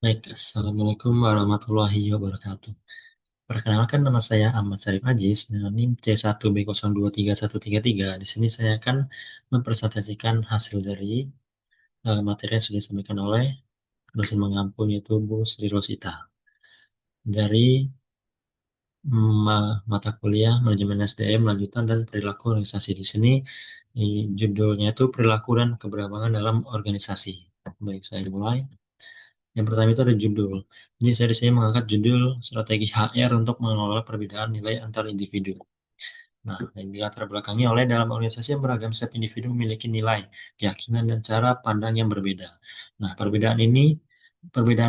Baik, Assalamualaikum warahmatullahi wabarakatuh. Perkenalkan, nama saya Ahmad Syarif Aziz dengan NIM C1B023133. Di sini saya akan mempresentasikan hasil dari materi yang sudah disampaikan oleh dosen mengampu yaitu Bu Sri Rosita dari mata kuliah Manajemen SDM Lanjutan dan Perilaku Organisasi. Di sini judulnya itu Perilaku dan Keberagaman dalam Organisasi. Baik, saya mulai. Yang pertama itu ada judul. Jadi saya di sini mengangkat judul strategi HR untuk mengelola perbedaan nilai antar individu. Nah, yang dilatar belakangi oleh dalam organisasi yang beragam, setiap individu memiliki nilai, keyakinan, dan cara pandang yang berbeda. Nah, perbedaan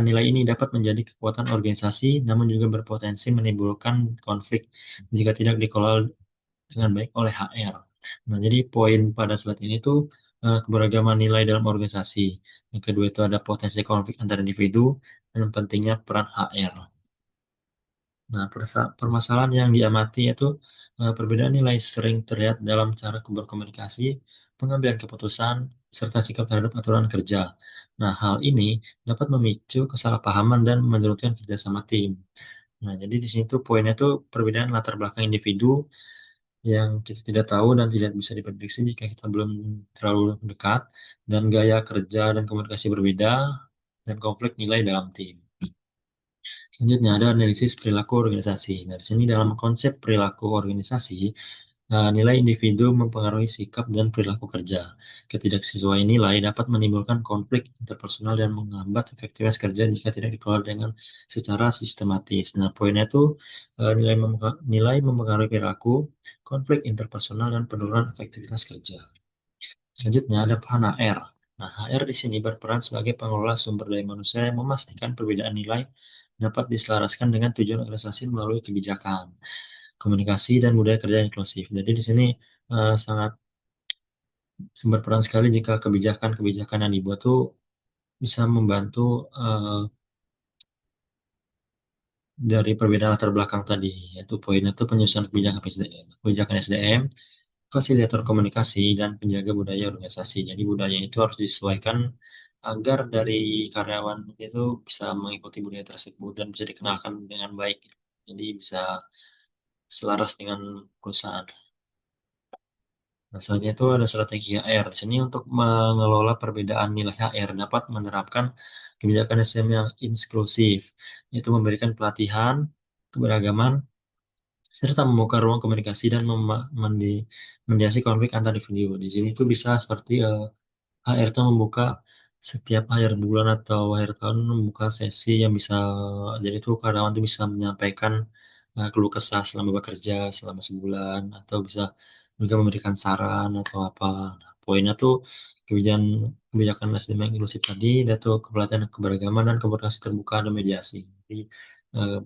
nilai ini dapat menjadi kekuatan organisasi, namun juga berpotensi menimbulkan konflik jika tidak dikelola dengan baik oleh HR. Nah, jadi poin pada slide ini tuh keberagaman nilai dalam organisasi. Yang kedua itu ada potensi konflik antar individu dan pentingnya peran HR. Nah, permasalahan yang diamati yaitu perbedaan nilai sering terlihat dalam cara berkomunikasi, pengambilan keputusan, serta sikap terhadap aturan kerja. Nah, hal ini dapat memicu kesalahpahaman dan menyurutkan kerjasama tim. Nah, jadi di sini tuh poinnya tuh perbedaan latar belakang individu yang kita tidak tahu dan tidak bisa diprediksi jika kita belum terlalu dekat, dan gaya kerja dan komunikasi berbeda, dan konflik nilai dalam tim. Selanjutnya ada analisis perilaku organisasi. Nah, di sini dalam konsep perilaku organisasi, nilai individu mempengaruhi sikap dan perilaku kerja. Ketidaksesuaian nilai dapat menimbulkan konflik interpersonal dan menghambat efektivitas kerja jika tidak dikelola dengan secara sistematis. Nah, poinnya itu nilai mempengaruhi perilaku, konflik interpersonal, dan penurunan efektivitas kerja. Selanjutnya ada peran HR. Nah, HR di sini berperan sebagai pengelola sumber daya manusia yang memastikan perbedaan nilai dapat diselaraskan dengan tujuan organisasi melalui kebijakan, komunikasi, dan budaya kerja inklusif. Jadi di sini sangat berperan sekali jika kebijakan-kebijakan yang dibuat tuh bisa membantu dari perbedaan latar belakang tadi, yaitu poinnya itu penyusunan kebijakan SDM, fasilitator komunikasi, dan penjaga budaya organisasi. Jadi budaya itu harus disesuaikan agar dari karyawan itu bisa mengikuti budaya tersebut dan bisa dikenalkan dengan baik. Jadi bisa selaras dengan perusahaan. Nah, selanjutnya itu ada strategi HR. Di sini untuk mengelola perbedaan nilai HR dapat menerapkan kebijakan SDM yang inklusif, yaitu memberikan pelatihan, keberagaman, serta membuka ruang komunikasi dan mediasi konflik antar individu. Di sini itu bisa seperti HR itu membuka setiap akhir bulan atau akhir tahun membuka sesi yang bisa, jadi itu karyawan itu bisa menyampaikan keluh kesah selama bekerja selama sebulan, atau bisa juga memberikan saran atau apa. Nah, poinnya tuh kebijakan kebijakan SDM yang inklusif tadi, yaitu kepelatihan keberagaman dan komunikasi terbuka dan mediasi. Jadi eh,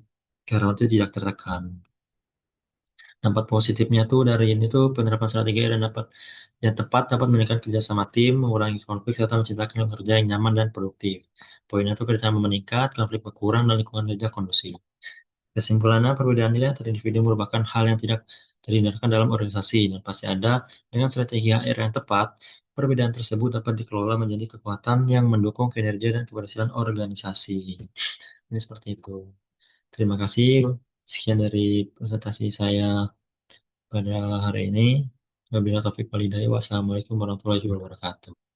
karyawan itu tidak tertekan. Dampak positifnya tuh dari ini tuh penerapan strategi dan dapat yang tepat dapat meningkatkan kerjasama tim, mengurangi konflik, serta menciptakan lingkungan kerja yang nyaman dan produktif. Poinnya tuh kerjasama meningkat, konflik berkurang, dan lingkungan kerja kondusif. Kesimpulannya, perbedaan nilai antar individu merupakan hal yang tidak terhindarkan dalam organisasi dan pasti ada. Dengan strategi HR yang tepat, perbedaan tersebut dapat dikelola menjadi kekuatan yang mendukung kinerja dan keberhasilan organisasi. Ini seperti itu. Terima kasih. Sekian dari presentasi saya pada hari ini. Wabillahi taufiq walhidayah. Wassalamualaikum warahmatullahi wabarakatuh.